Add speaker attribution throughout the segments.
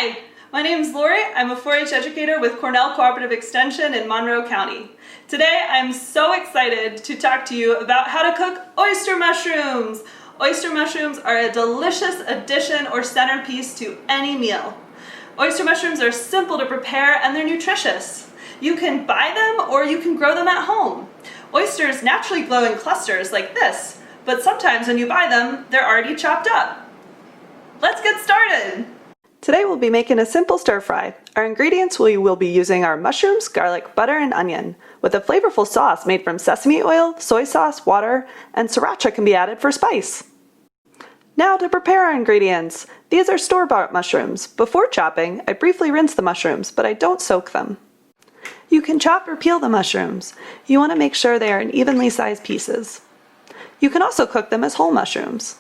Speaker 1: Hi, my name is Lori. I'm a 4-H educator with Cornell Cooperative Extension in Monroe County. Today I'm so excited to talk to you about how to cook oyster mushrooms. Oyster mushrooms are a delicious addition or centerpiece to any meal. Oyster mushrooms are simple to prepare and they're nutritious. You can buy them or you can grow them at home. Oysters naturally grow in clusters like this, but sometimes when you buy them, they're already chopped up. Let's get started! Today we'll be making a simple stir fry. Our ingredients we will be using are mushrooms, garlic, butter, and onion, with a flavorful sauce made from sesame oil, soy sauce, water, and Sriracha can be added for spice. Now to prepare our ingredients. These are store-bought mushrooms. Before chopping, I briefly rinse the mushrooms, but I don't soak them. You can chop or peel the mushrooms. You want to make sure they are in evenly sized pieces. You can also cook them as whole mushrooms.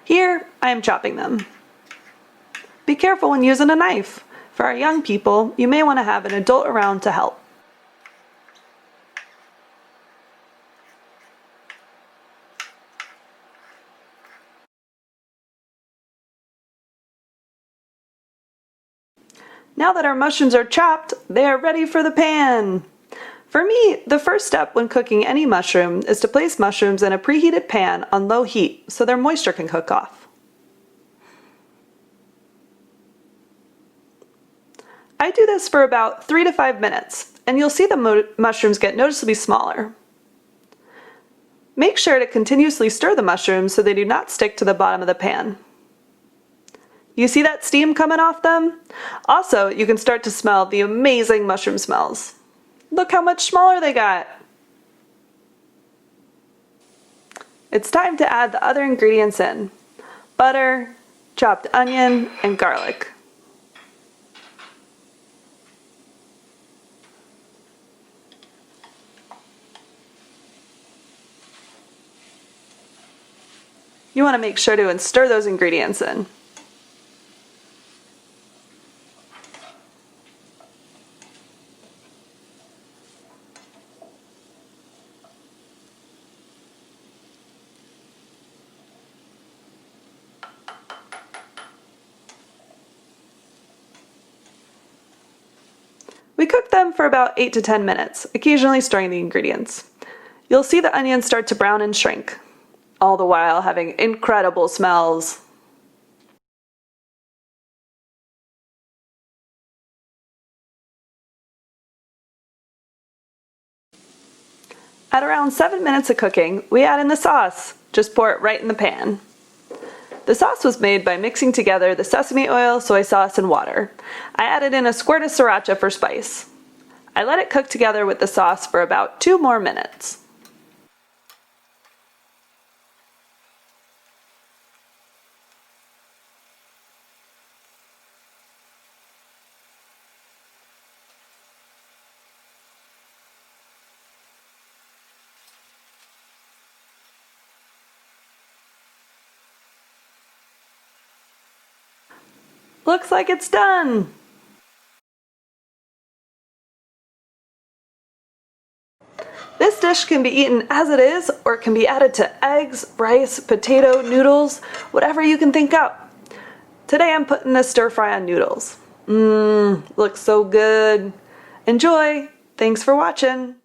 Speaker 1: Here, I am chopping them. Be careful when using a knife. For our young people, you may want to have an adult around to help. Now that our mushrooms are chopped, they are ready for the pan. For me, the first step when cooking any mushroom is to place mushrooms in a preheated pan on low heat so their moisture can cook off. I do this for about 3 to 5 minutes, and you'll see the mushrooms get noticeably smaller. Make sure to continuously stir the mushrooms so they do not stick to the bottom of the pan. You see that steam coming off them? Also, you can start to smell the amazing mushroom smells. Look how much smaller they got! It's time to add the other ingredients in: butter, chopped onion, and garlic. You want to make sure to stir those ingredients in. We cook them for about 8 to 10 minutes, occasionally stirring the ingredients. You'll see the onions start to brown and shrink, all the while having incredible smells. At around 7 minutes of cooking, we add in the sauce. Just pour it right in the pan. The sauce was made by mixing together the sesame oil, soy sauce, and water. I added in a squirt of Sriracha for spice. I let it cook together with the sauce for about 2 more minutes. Looks like it's done! This dish can be eaten as it is, or it can be added to eggs, rice, potato, noodles, whatever you can think up. Today I'm putting this stir fry on noodles. Looks so good. Enjoy! Thanks for watching!